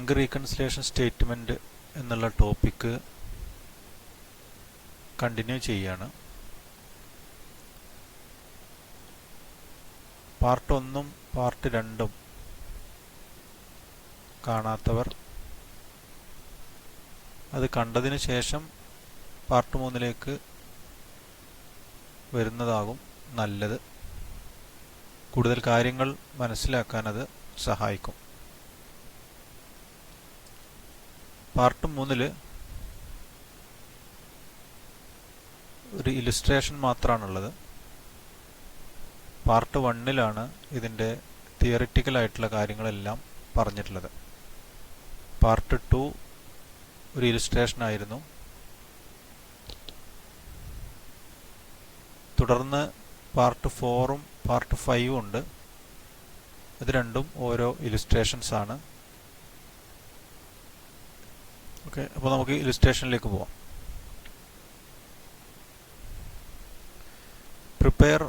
Bank reconciliation statement എന്നുള്ള topic continue ചെയ്യാണ്. Part 1ഉം part 2ഉം കാണാത്തവർ അത് കണ്ടതിന് ശേഷം പാർട്ട് 3ലേക്ക് വരുന്നതാകും നല്ലത്. കൂടുതൽ കാര്യങ്ങൾ മനസ്സിലാക്കാൻ അത് സഹായിക്കും. പാർട്ട് 3ൽ ഒരു ഇല്ലുസ്ട്രേഷൻ മാത്രമാണുള്ളത്. പാർട്ട് 1ലാണ് ഇതിൻ്റെ തിയറിറ്റിക്കൽ ആയിട്ടുള്ള കാര്യങ്ങളെല്ലാം പറഞ്ഞിട്ടുള്ളത്. പാർട്ട് 2 ഒരു ഇല്ലുസ്ട്രേഷൻ ആയിരുന്നു. തുടർന്ന് പാർട്ട് 4ഉം പാർട്ട് 5ഉം ഉണ്ട്. ഇത് രണ്ടും ഓരോ ഇല്ലുസ്ട്രേഷൻസ് ആണ്. ഓക്കെ, അപ്പോൾ നമുക്ക് ഇല്ലുസ്ട്രേഷനിലേക്ക് പോവാം. Prepare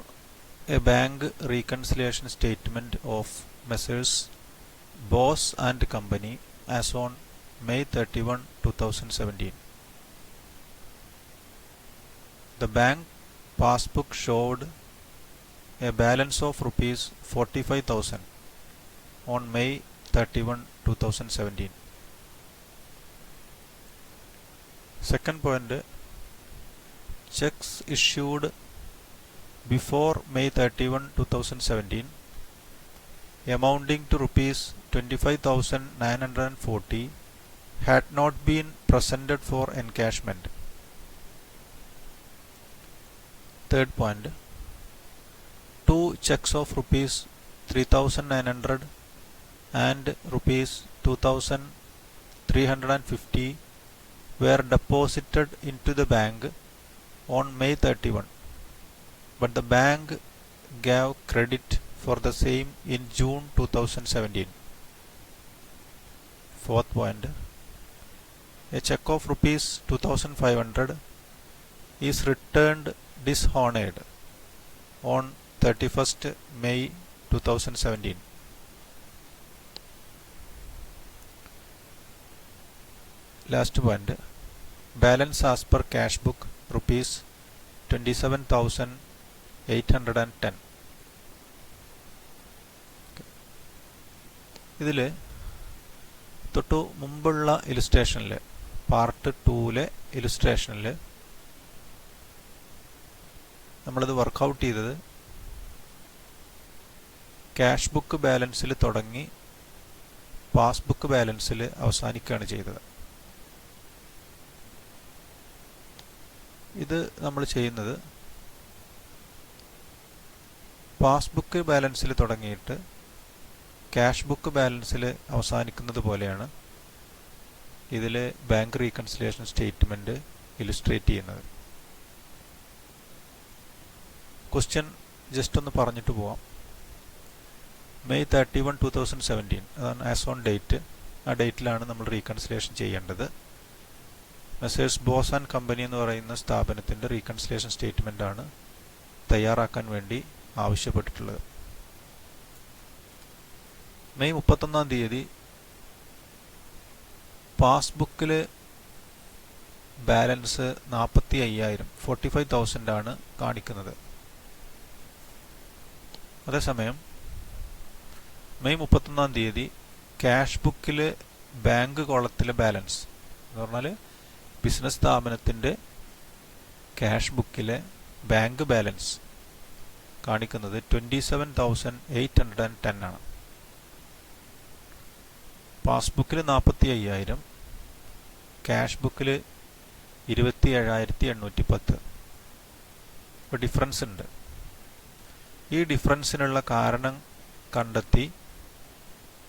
A bank reconciliation statement of Messrs boss and company as on May 31, 2017. The bank passbook showed a balance of rupees 45,000 on May 31, 2017. Second point, checks issued before May 31, 2017 amounting to rupees 25,940 had not been presented for encashment. Third point, 2 checks of rupees 3,900 and rupees 2,350 were deposited into the bank on May 31, but the bank gave credit for the same in June 2017. Fourth point, a check of rupees 2,500 is returned dishonored on 31st May 2017. Last point, balance as per cash book rupees 27,810. ഇതിൽ തൊട്ടു മുമ്പുള്ള ഇല്ലുസ്ട്രേഷനിൽ part 2ലെ ഇല്ലുസ്ട്രേഷനിൽ നമ്മളിത് workout ചെയ്തത് cash book ബാലൻസിൽ തുടങ്ങി passbook ബാലൻസിൽ അവസാനിക്കുകയാണ് ചെയ്തത്. ഇത് നമ്മൾ ചെയ്യുന്നത് പാസ്ബുക്ക് ബാലൻസിൽ തുടങ്ങിയിട്ട് ക്യാഷ് ബുക്ക് ബാലൻസിൽ അവസാനിക്കുന്നത് പോലെയാണ് ഇതിൽ ബാങ്ക് റീകൺസിലിയേഷൻ സ്റ്റേറ്റ്മെൻറ്റ് ഇല്ലുസ്ട്രേറ്റ് ചെയ്യുന്നത്. ക്വസ്റ്റ്യൻ ജസ്റ്റ് ഒന്ന് പറഞ്ഞിട്ട് പോവാം. May 31, 2017 അതാണ് ആസ് ഓൺ ഡേറ്റ്. ആ ഡേറ്റിലാണ് നമ്മൾ റീകൺസിലിയേഷൻ ചെയ്യേണ്ടത്. മെസ്സേഴ്സ് ബോസ് ആൻഡ് കമ്പനി എന്ന് പറയുന്ന സ്ഥാപനത്തിൻ്റെ റീകൺസിലിയേഷൻ സ്റ്റേറ്റ്മെൻറ്റാണ് തയ്യാറാക്കാൻ വേണ്ടി ആവശ്യപ്പെട്ടിട്ടുള്ളത്. May 31 പാസ്ബുക്കിൽ ബാലൻസ് 45,000 ആണ് കാണിക്കുന്നത്. അതേസമയം May 31 ക്യാഷ് ബുക്കിൽ ബാങ്ക് കോളത്തിലെ ബാലൻസ് എന്ന് പറഞ്ഞാൽ ബിസിനസ് സ്ഥാപനത്തിൻ്റെ ക്യാഷ് ബുക്കിലെ ബാങ്ക് ബാലൻസ് കാണിക്കുന്നത് 27,810 ആണ്. പാസ്ബുക്കിൽ 45,000, ക്യാഷ് ബുക്കിൽ 27,810. ഇപ്പോൾ ഡിഫറൻസ് ഉണ്ട്. ഈ ഡിഫറൻസിനുള്ള കാരണം കണ്ടെത്തി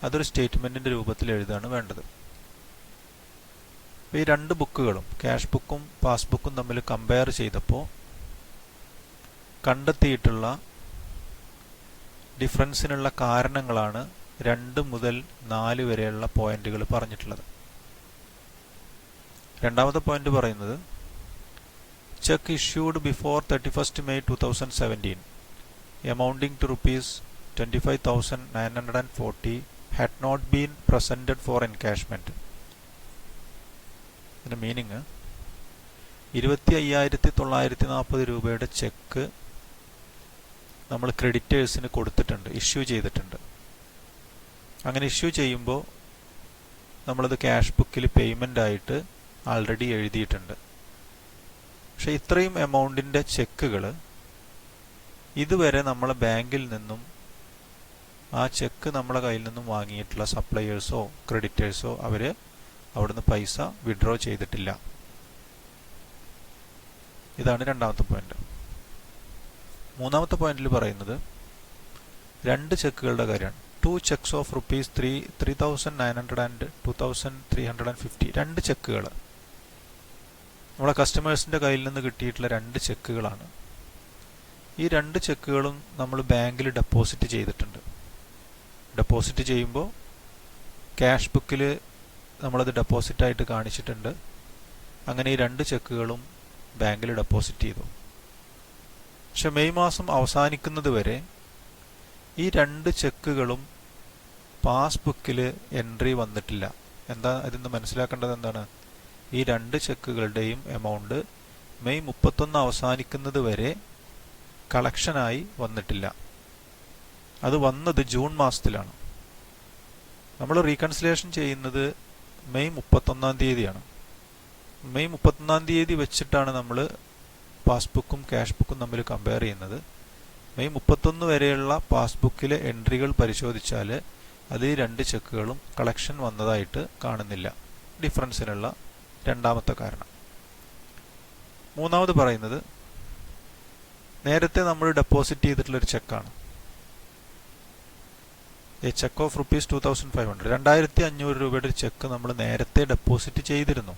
അതൊരു സ്റ്റേറ്റ്മെൻറ്റിൻ്റെ രൂപത്തിൽ എഴുതാണ് വേണ്ടത്. ഈ രണ്ട് ബുക്കുകളും ക്യാഷ് ബുക്കും പാസ്ബുക്കും തമ്മിൽ കമ്പയർ ചെയ്തപ്പോൾ കണ്ടെത്തിയിട്ടുള്ള ഡിഫറൻസിനുള്ള കാരണങ്ങളാണ് 2 മുതൽ 4 വരെയുള്ള പോയിന്റുകൾ പറഞ്ഞിട്ടുള്ളത്. രണ്ടാമത്തെ പോയിന്റ് പറയുന്നത് check issued before 31st May 2017 amounting to rupees 25,940 had not been presented for encashment. ഇതിൻ്റെ മീനിങ് 25,940 രൂപയുടെ ചെക്ക് നമ്മൾ ക്രെഡിറ്റേഴ്സിന് കൊടുത്തിട്ടുണ്ട്, ഇഷ്യൂ ചെയ്തിട്ടുണ്ട്. അങ്ങനെ ഇഷ്യൂ ചെയ്യുമ്പോൾ നമ്മളത് ക്യാഷ് ബുക്കിൽ പേയ്മെൻ്റ് ആയിട്ട് ആൾറെഡി എഴുതിയിട്ടുണ്ട്. പക്ഷെ ഇത്രയും എമൗണ്ടിൻ്റെ ചെക്കുകൾ ഇതുവരെ നമ്മളെ ബാങ്കിൽ നിന്നും ആ ചെക്ക് നമ്മളെ കയ്യിൽ നിന്നും വാങ്ങിയിട്ടുള്ള സപ്ലയേഴ്സോ ക്രെഡിറ്റേഴ്സോ അവർ അവിടുന്ന് പൈസ വിഡ്രോ ചെയ്തിട്ടില്ല. ഇതാണ് രണ്ടാമത്തെ പോയിന്റ്. മൂന്നാമത്തെ പോയിന്റിൽ പറയുന്നത് 2 ചെക്കുകളുടെ കാര്യമാണ്. 2 checks of rupees 3,900 and 2,350. 2 ചെക്കുകൾ നമ്മളെ കസ്റ്റമേഴ്സിൻ്റെ കയ്യിൽ നിന്ന് കിട്ടിയിട്ടുള്ള 2 ചെക്കുകളാണ്. ഈ 2 ചെക്കുകളും നമ്മൾ ബാങ്കിൽ ഡെപ്പോസിറ്റ് ചെയ്തിട്ടുണ്ട്. ഡെപ്പോസിറ്റ് ചെയ്യുമ്പോൾ ക്യാഷ് ബുക്കിൽ നമ്മളത് ഡെപ്പോസിറ്റായിട്ട് കാണിച്ചിട്ടുണ്ട്. അങ്ങനെ ഈ 2 ചെക്കുകളും ബാങ്കിൽ ഡെപ്പോസിറ്റ് ചെയ്തു. പക്ഷെ മെയ് മാസം അവസാനിക്കുന്നത് വരെ ഈ 2 ചെക്കുകളും പാസ്ബുക്കിൽ എൻട്രി വന്നിട്ടില്ല. എന്താ ഇതിന്ന് മനസ്സിലാക്കേണ്ടത് എന്താണ്? ഈ 2 ചെക്കുകളുടെയും എമൗണ്ട് മെയ് 31 അവസാനിക്കുന്നത് വരെ കളക്ഷനായി വന്നിട്ടില്ല. അത് വന്നത് ജൂൺ മാസത്തിലാണ്. നമ്മൾ റീകൺസിലേഷൻ ചെയ്യുന്നത് മെയ് 31 തീയതിയാണ്. മെയ് 31 തീയതി വെച്ചിട്ടാണ് നമ്മൾ പാസ്ബുക്കും ക്യാഷ് ബുക്കും തമ്മിൽ കമ്പയർ ചെയ്യുന്നത്. മെയ് 31 വരെയുള്ള പാസ്ബുക്കിലെ എൻട്രികൾ പരിശോധിച്ചാൽ അത് ഈ 2 ചെക്കുകളും കളക്ഷൻ വന്നതായിട്ട് കാണുന്നില്ല. ഡിഫറൻസിനുള്ള രണ്ടാമത്തെ കാരണം. മൂന്നാമത് പറയുന്നത് നേരത്തെ നമ്മൾ ഡെപ്പോസിറ്റ് ചെയ്തിട്ടുള്ളൊരു ചെക്കാണ്. A cheque of rupees 2,500. 2,500 രൂപയുടെ ഒരു ചെക്ക് നമ്മൾ നേരത്തെ ഡെപ്പോസിറ്റ് ചെയ്തിരുന്നു.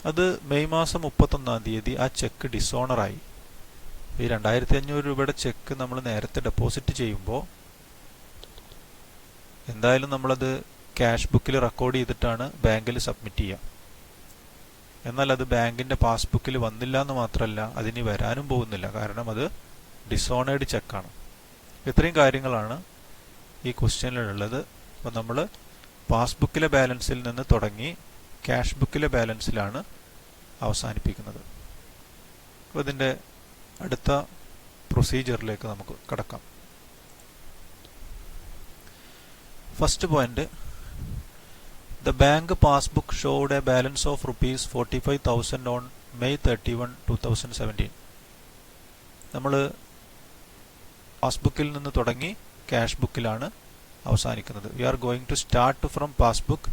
അത് മെയ് മാസം 31 തീയതി ആ ചെക്ക് ഡിസോണറായി. ഈ 2,500 രൂപയുടെ ചെക്ക് നമ്മൾ നേരത്തെ ഡെപ്പോസിറ്റ് ചെയ്യുമ്പോൾ എന്തായാലും നമ്മളത് ക്യാഷ് ബുക്കിൽ റെക്കോർഡ് ചെയ്തിട്ടാണ് ബാങ്കിൽ സബ്മിറ്റ് ചെയ്യുക. എന്നാൽ അത് ബാങ്കിൻ്റെ പാസ്ബുക്കിൽ വന്നില്ല എന്ന് മാത്രമല്ല, അതിന് വരാനും പോകുന്നില്ല. കാരണം അത് ഡിസോണേഡ് ചെക്കാണ്. ഇത്രയും കാര്യങ്ങളാണ് ഈ ക്വസ്റ്റ്യനിലുള്ളത്. അപ്പോൾ നമ്മൾ പാസ്ബുക്കിലെ ബാലൻസിൽ നിന്ന് തുടങ്ങി ക്യാഷ് ബുക്കിലെ ബാലൻസിലാണ് അവസാനിപ്പിക്കുന്നത്. അപ്പോൾ ഇതിൻ്റെ അടുത്ത പ്രൊസീജിയറിലേക്ക് നമുക്ക് കടക്കാം. First point, the bank passbook showed a balance of rupees 45,000 on May 31, 2017. നമ്മൾ പാസ്ബുക്കിൽ നിന്ന് തുടങ്ങി ക്യാഷ് ബുക്കിലാണ് അവസാനിക്കുന്നത്. We are going to start from passbook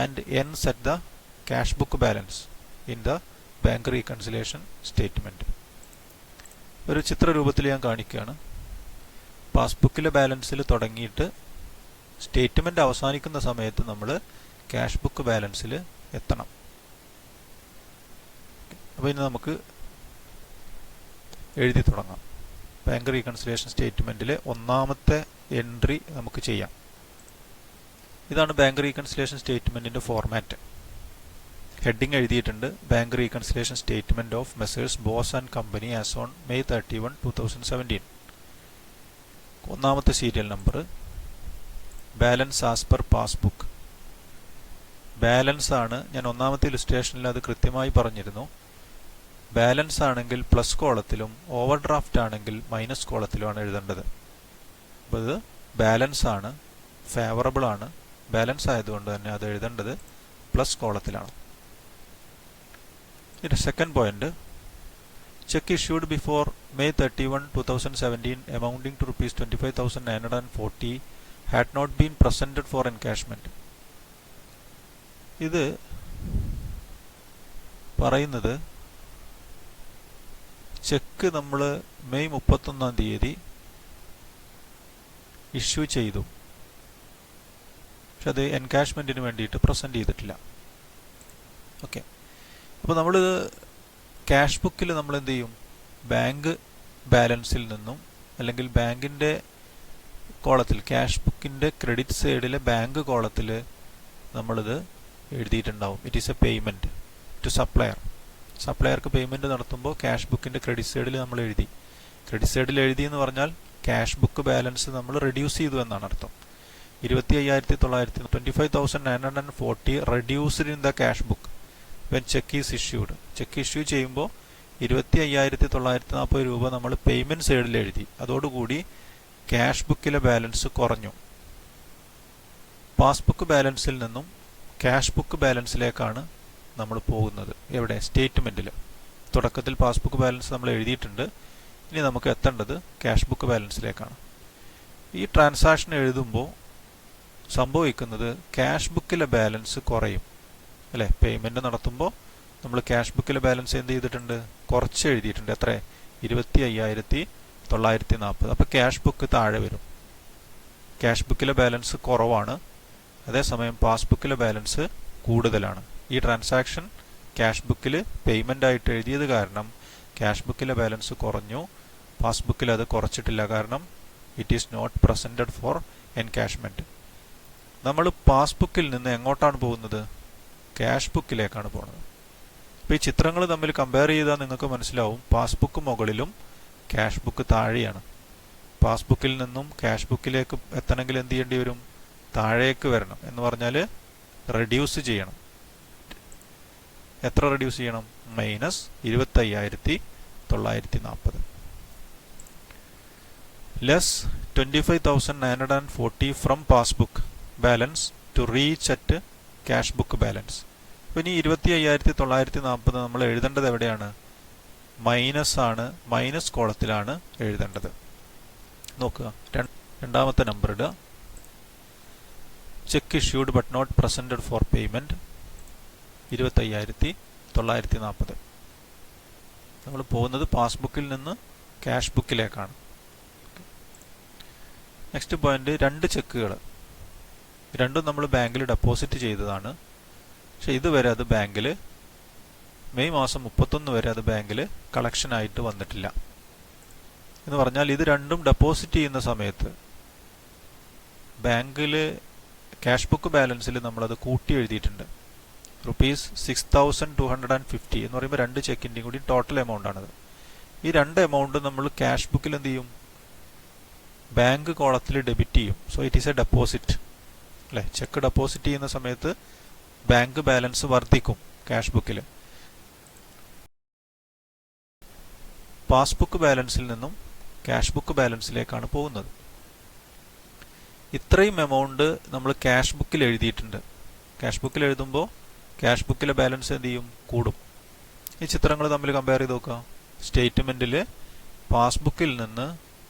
and ends at the cash book balance in the bank reconciliation statement. ഒരു ചിത്രരൂപത്തിൽ ഞാൻ കാണിക്കുകയാണ്. പാസ്ബുക്കിലെ ബാലൻസിൽ തുടങ്ങിയിട്ട് statement അവസാനിക്കുന്ന സമയത്ത് നമ്മൾ ക്യാഷ് ബുക്ക് ബാലൻസിൽ എത്തണം. അപ്പോൾ ഇനി നമുക്ക് എഴുതി തുടങ്ങാം. ബാങ്ക് റീകൺസിലിയേഷൻ സ്റ്റേറ്റ്മെൻറ്റിലെ ഒന്നാമത്തെ എൻട്രി നമുക്ക് ചെയ്യാം. ഇതാണ് ബാങ്ക് റീകൺസിലിയേഷൻ സ്റ്റേറ്റ്മെൻറ്റിൻ്റെ ഫോർമാറ്റ്. ഹെഡിങ് എഴുതിയിട്ടുണ്ട്, bank reconciliation statement of messrs Bose and company as on May 31, 2017. ഒന്നാമത്തെ serial number, balance as per passbook. Balance ആണ്, ഞാൻ ഒന്നാമത്തെ ഇലുസ്ട്രേഷനിൽ അത് കൃത്യമായി പറഞ്ഞിരുന്നു. ബാലൻസ് ആണെങ്കിൽ പ്ലസ് കോളത്തിലും ഓവർ ഡ്രാഫ്റ്റ് ആണെങ്കിൽ മൈനസ് കോളത്തിലുമാണ് എഴുതേണ്ടത്. അപ്പോൾ ഇത് ബാലൻസ് ആണ്, ഫേവറബിൾ ആണ്. ബാലൻസ് ആയതുകൊണ്ട് തന്നെ അത് എഴുതേണ്ടത് പ്ലസ് കോളത്തിലാണ്. ഇതിൻ്റെ second point, check issued before May 31, 2017 amounting to rupees 25,940 had not been presented for encashment. ഇത് പറയുന്നത് ചെക്ക് നമ്മൾ മെയ് 31 തീയതി ഇഷ്യൂ ചെയ്തു, പക്ഷെ അത് എൻകാഷ്മെൻറ്റിന് വേണ്ടിയിട്ട് പ്രസൻറ്റ് ചെയ്തിട്ടില്ല. ഓക്കെ, അപ്പോൾ നമ്മൾ ക്യാഷ് ബുക്കിൽ നമ്മൾ എന്ത് ചെയ്യും? ബാങ്ക് ബാലൻസിൽ നിന്നും അല്ലെങ്കിൽ ബാങ്കിൻ്റെ കോളത്തിൽ, ക്യാഷ് ബുക്കിൻ്റെ ക്രെഡിറ്റ് സൈഡിലെ ബാങ്ക് കോളത്തിൽ നമ്മളിത് എഴുതിയിട്ടുണ്ടാവും. It is a payment to supplier. സപ്ലയർക്ക് പേയ്മെൻറ്റ് നടത്തുമ്പോൾ ക്യാഷ് ബുക്കിൻ്റെ ക്രെഡിറ്റ് സൈഡിൽ നമ്മൾ എഴുതി. ക്രെഡിറ്റ് സൈഡിൽ എഴുതി എന്ന് പറഞ്ഞാൽ ക്യാഷ് ബുക്ക് ബാലൻസ് നമ്മൾ റെഡ്യൂസ് ചെയ്തു എന്നാണ് അർത്ഥം. 25,940 reduced in the cash book when check is issued. Cheque issue ചെയ്യുമ്പോൾ 25,940 രൂപ നമ്മൾ പേയ്മെന്റ് സൈഡിൽ എഴുതി. അതോടുകൂടി ക്യാഷ് ബുക്കിലെ ബാലൻസ് കുറഞ്ഞു. പാസ്ബുക്ക് ബാലൻസിൽ നിന്നും ക്യാഷ് ബുക്ക് ബാലൻസിലേക്കാണ് നമ്മൾ പോകുന്നത്. എവിടെ? സ്റ്റേറ്റ്മെന്റിൽ. തുടക്കത്തിൽ പാസ്ബുക്ക് ബാലൻസ് നമ്മൾ എഴുതിയിട്ടുണ്ട്. ഇനി നമുക്ക് എത്തേണ്ടത് ക്യാഷ് ബുക്ക് ബാലൻസിലേക്കാണ്. ഈ ട്രാൻസാക്ഷൻ എഴുതുമ്പോൾ സംഭവിക്കുന്നത് ക്യാഷ് ബുക്കിലെ ബാലൻസ് കുറയും അല്ലേ? പേയ്മെന്റ് നടത്തുമ്പോൾ നമ്മൾ ക്യാഷ് ബുക്കിലെ ബാലൻസ് എന്ത് ചെയ്തിട്ടുണ്ട്? കുറച്ച് എഴുതിയിട്ടുണ്ട്. എത്ര? 25,940. അപ്പോൾ ക്യാഷ് ബുക്ക് താഴെ വരും. ക്യാഷ് ബുക്കിലെ ബാലൻസ് കുറവാണ്, അതേസമയം പാസ്ബുക്കിലെ ബാലൻസ് കൂടുതലാണ്. ഈ ട്രാൻസാക്ഷൻ ക്യാഷ് ബുക്കിൽ പേയ്മെന്റ് ആയിട്ട് എഴുതിയത് കാരണം ക്യാഷ് ബുക്കിലെ ബാലൻസ് കുറഞ്ഞു. പാസ്ബുക്കിൽ അത് കുറച്ചിട്ടില്ല, കാരണം it is not presented for encashment. നമ്മൾ പാസ്ബുക്കിൽ നിന്ന് എങ്ങോട്ടാണ് പോകുന്നത്? ക്യാഷ് ബുക്കിലേക്കാണ് പോകുന്നത്. അപ്പോൾ ഈ ചിത്രങ്ങൾ തമ്മിൽ കമ്പയർ ചെയ്താൽ നിങ്ങൾക്ക് മനസ്സിലാവും, പാസ്ബുക്ക് മുകളിലും ക്യാഷ് ബുക്ക് താഴെയാണ്. പാസ്ബുക്കിൽ നിന്നും ക്യാഷ് ബുക്കിലേക്ക് എത്തണമെങ്കിൽ എന്ത് ചെയ്യേണ്ടി വരും? താഴേക്ക് വരണം. എന്ന് പറഞ്ഞാൽ റെഡ്യൂസ് ചെയ്യണം. എത്ര റെഡ്യൂസ് ചെയ്യണം? -25,940 less 25,940 from passbook balance to reach at cash book balance. അപ്പോൾ ഇനി 25,940 നമ്മൾ എഴുതേണ്ടത് എവിടെയാണ്? മൈനസ് ആണ്. മൈനസ് കോളത്തിലാണ് എഴുതേണ്ടത്. നോക്കുക, രണ്ടാമത്തെ നമ്പർ ഇടുക. Cheque issued but not presented for payment 25,940. നമ്മൾ പോകുന്നത് പാസ്ബുക്കിൽ നിന്ന് ക്യാഷ് ബുക്കിലേക്കാണ്. നെക്സ്റ്റ് പോയിന്റ്, 2 ചെക്കുകൾ. രണ്ടും നമ്മൾ ബാങ്കിൽ ഡെപ്പോസിറ്റ് ചെയ്തതാണ്. പക്ഷെ ഇതുവരെ അത് ബാങ്കിൽ മെയ് മാസം 31 വരെ അത് ബാങ്കിൽ കളക്ഷൻ ആയിട്ട് വന്നിട്ടില്ല. എന്ന് പറഞ്ഞാൽ ഇത് രണ്ടും ഡെപ്പോസിറ്റ് ചെയ്യുന്ന സമയത്ത് ബാങ്കിൽ ക്യാഷ് ബുക്ക് ബാലൻസിൽ നമ്മളത് കൂട്ടി എഴുതിയിട്ടുണ്ട്. ₹6,250 എന്ന് പറയുമ്പോൾ 2 ചെക്കിൻ്റെയും കൂടി ടോട്ടൽ എമൗണ്ട് ആണത്. ഈ 2 എമൗണ്ട് നമ്മൾ ക്യാഷ് ബുക്കിൽ എന്ത് ചെയ്യും? ബാങ്ക് കോളത്തിൽ ഡെബിറ്റ് ചെയ്യും. So it is A deposit അല്ലേ? ചെക്ക് ഡെപ്പോസിറ്റ് ചെയ്യുന്ന സമയത്ത് ബാങ്ക് ബാലൻസ് വർദ്ധിക്കും ക്യാഷ് ബുക്കിൽ. പാസ്ബുക്ക് ബാലൻസിൽ നിന്നും ക്യാഷ് ബുക്ക് ബാലൻസിലേക്കാണ് പോകുന്നത്. ഇത്രയും എമൗണ്ട് നമ്മൾ ക്യാഷ് ബുക്കിൽ എഴുതിയിട്ടുണ്ട്. ക്യാഷ് ബുക്കിൽ എഴുതുമ്പോൾ ക്യാഷ് ബുക്കിലെ ബാലൻസ് എന്ത് ചെയ്യും? കൂടും. ഈ ചിത്രങ്ങൾ തമ്മിൽ കമ്പയർ ചെയ്ത് നോക്കുക. സ്റ്റേറ്റ്മെന്റിൽ പാസ്ബുക്കിൽ നിന്ന്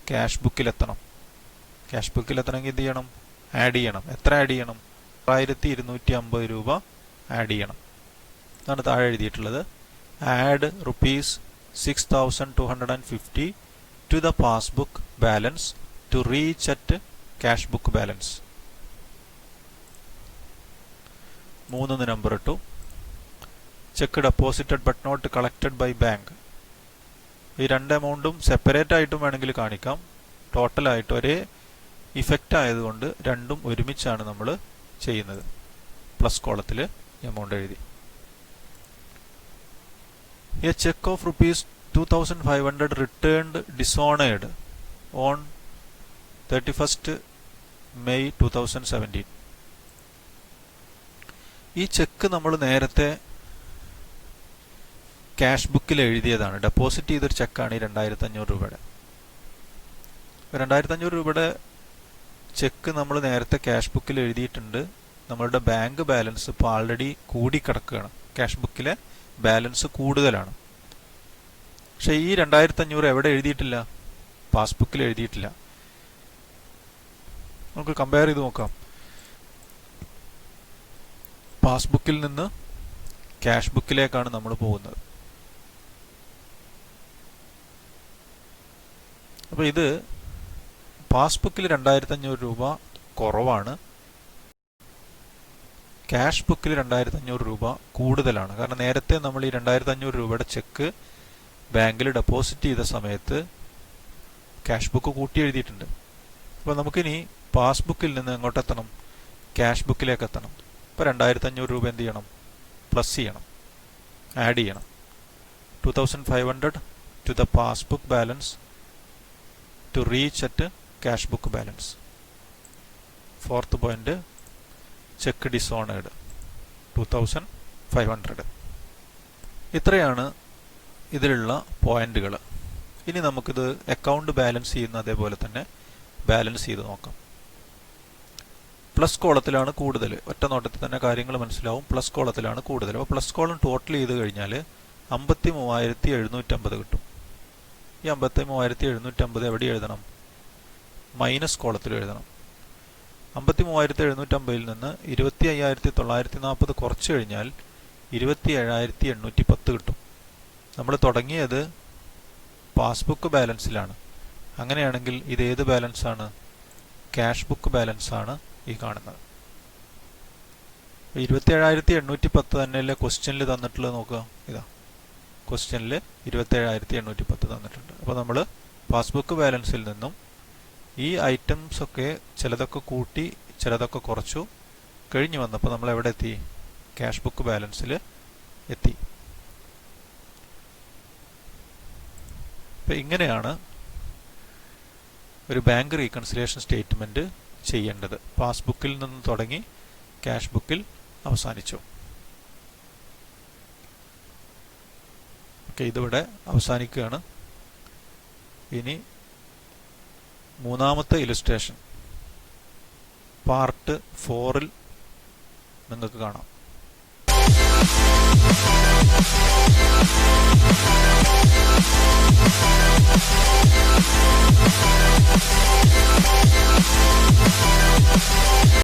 ക്യാഷ് ബുക്കിൽ എത്തണം. ക്യാഷ് ബുക്കിൽ എത്തണമെങ്കിൽ എന്ത് ചെയ്യണം? ആഡ് ചെയ്യണം. എത്ര ആഡ് ചെയ്യണം? 1,250 രൂപ ആഡ് ചെയ്യണം. അതാണ് താഴെ എഴുതിയിട്ടുള്ളത്. Add ₹6,250 to the passbook balance to reach at cash book balance. 3 number ഇട്ടു. Cheque deposited but not collected by bank. ഈ 2 എമൗണ്ടും സെപ്പറേറ്റ് ആയിട്ടും വേണമെങ്കിൽ കാണിക്കാം. ടോട്ടലായിട്ട് ഒരേ ഇഫക്റ്റ് ആയതുകൊണ്ട് രണ്ടും ഒരുമിച്ചാണ് നമ്മൾ ചെയ്യുന്നത്. പ്ലസ് കോളത്തിൽ എമൗണ്ട് എഴുതി. A cheque of ₹2,500 returned dishonoured on 31st May 2017. ഈ ചെക്ക് നമ്മൾ നേരത്തെ ക്യാഷ് ബുക്കിൽ എഴുതിയതാണ്. ഡെപ്പോസിറ്റ് ചെയ്തൊരു ചെക്കാണ് ഈ 2,500 രൂപയുടെ. 2,500 രൂപയുടെ ചെക്ക് നമ്മൾ നേരത്തെ ക്യാഷ് ബുക്കിൽ എഴുതിയിട്ടുണ്ട്. നമ്മളുടെ ബാങ്ക് ബാലൻസ് ഇപ്പോൾ ആൾറെഡി കൂടിക്കിടക്കുകയാണ്. ക്യാഷ് ബുക്കിലെ ബാലൻസ് കൂടുതലാണ്. പക്ഷെ ഈ 2,500 എവിടെ എഴുതിയിട്ടില്ല? പാസ്ബുക്കിൽ എഴുതിയിട്ടില്ല. നമുക്ക് കമ്പയർ ചെയ്ത് നോക്കാം. പാസ്ബുക്കിൽ നിന്ന് ക്യാഷ് ബുക്കിലേക്കാണ് നമ്മൾ പോകുന്നത്. അപ്പോൾ ഇത് പാസ്ബുക്കിൽ 2,500 രൂപ കുറവാണ്, ക്യാഷ് ബുക്കിൽ 2,500 രൂപ കൂടുതലാണ്. കാരണം നേരത്തെ നമ്മൾ ഈ 2,500 രൂപയുടെ ചെക്ക് ബാങ്കിൽ ഡെപ്പോസിറ്റ് ചെയ്ത സമയത്ത് ക്യാഷ് ബുക്ക് കൂട്ടി എഴുതിയിട്ടുണ്ട്. അപ്പോൾ നമുക്കിനി പാസ്ബുക്കിൽ നിന്ന് എങ്ങോട്ടെത്തണം? ക്യാഷ് ബുക്കിലേക്ക് എത്തണം. ഇപ്പോൾ 2,500 രൂപ എന്ത് ചെയ്യണം? പ്ലസ് ചെയ്യണം, ആഡ് ചെയ്യണം. 2,500 to the passbook balance to reach at cash book balance. Fourth point cheque dishonoured 2500. ഇത്രയാണ് ഇതിലുള്ള പോയിന്റുകൾ. ഇനി നമുക്കിത് അക്കൗണ്ട് ബാലൻസ് ചെയ്യുന്ന അതേപോലെ തന്നെ ബാലൻസ് ചെയ്ത് നോക്കാം. പ്ലസ് കോളത്തിലാണ് കൂടുതൽ. ഒറ്റ നോട്ടത്തിൽ തന്നെ കാര്യങ്ങൾ മനസ്സിലാവും. പ്ലസ് കോളത്തിലാണ് കൂടുതൽ. അപ്പോൾ പ്ലസ് കോളം ടോട്ടൽ ചെയ്ത് കഴിഞ്ഞാൽ 53,750 കിട്ടും. ഈ 53,750 എവിടെ എഴുതണം? മൈനസ് കോളത്തിൽ എഴുതണം. 53,750 നിന്ന് 25,940 കുറച്ച് കഴിഞ്ഞാൽ 27,810 കിട്ടും. നമ്മൾ തുടങ്ങിയത് പാസ്ബുക്ക് ബാലൻസിലാണ്. അങ്ങനെയാണെങ്കിൽ ഇത് ഏത് ബാലൻസ് ആണ്? ക്യാഷ് ബുക്ക് ബാലൻസ് ആണ് ഈ കാണുന്നത്. 27,810 തന്നെയല്ലേ ക്വസ്റ്റ്യനിൽ തന്നിട്ടുള്ളത്? നോക്കുക, ഇതാ ക്വസ്റ്റ്യനിൽ 27,810 തന്നിട്ടുണ്ട്. അപ്പോൾ നമ്മൾ പാസ്ബുക്ക് ബാലൻസിൽ നിന്നും ഈ ഐറ്റംസ് ഒക്കെ ചിലതൊക്കെ കൂട്ടി ചിലതൊക്കെ കുറച്ചു. കഴിഞ്ഞു വന്നപ്പോൾ നമ്മൾ എവിടെ എത്തി? ക്യാഷ് ബുക്ക് ബാലൻസിൽ എത്തി. അപ്പോൾ ഇങ്ങനെയാണ് ഒരു ബാങ്ക് റീകൺസിലിയേഷൻ സ്റ്റേറ്റ്മെന്റ് ചെയ്യേണ്ടത്. പാസ്ബുക്കിൽ നിന്ന് തുടങ്ങി ക്യാഷ് ബുക്കിൽ അവസാനിച്ചു. ഓക്കെ, ഇതിവിടെ അവസാനിക്കുകയാണ്. ഇനി മൂന്നാമത്തെ ഇലുസ്ട്രേഷൻ പാർട്ട് 4-ൽ നിങ്ങൾക്ക് കാണാം.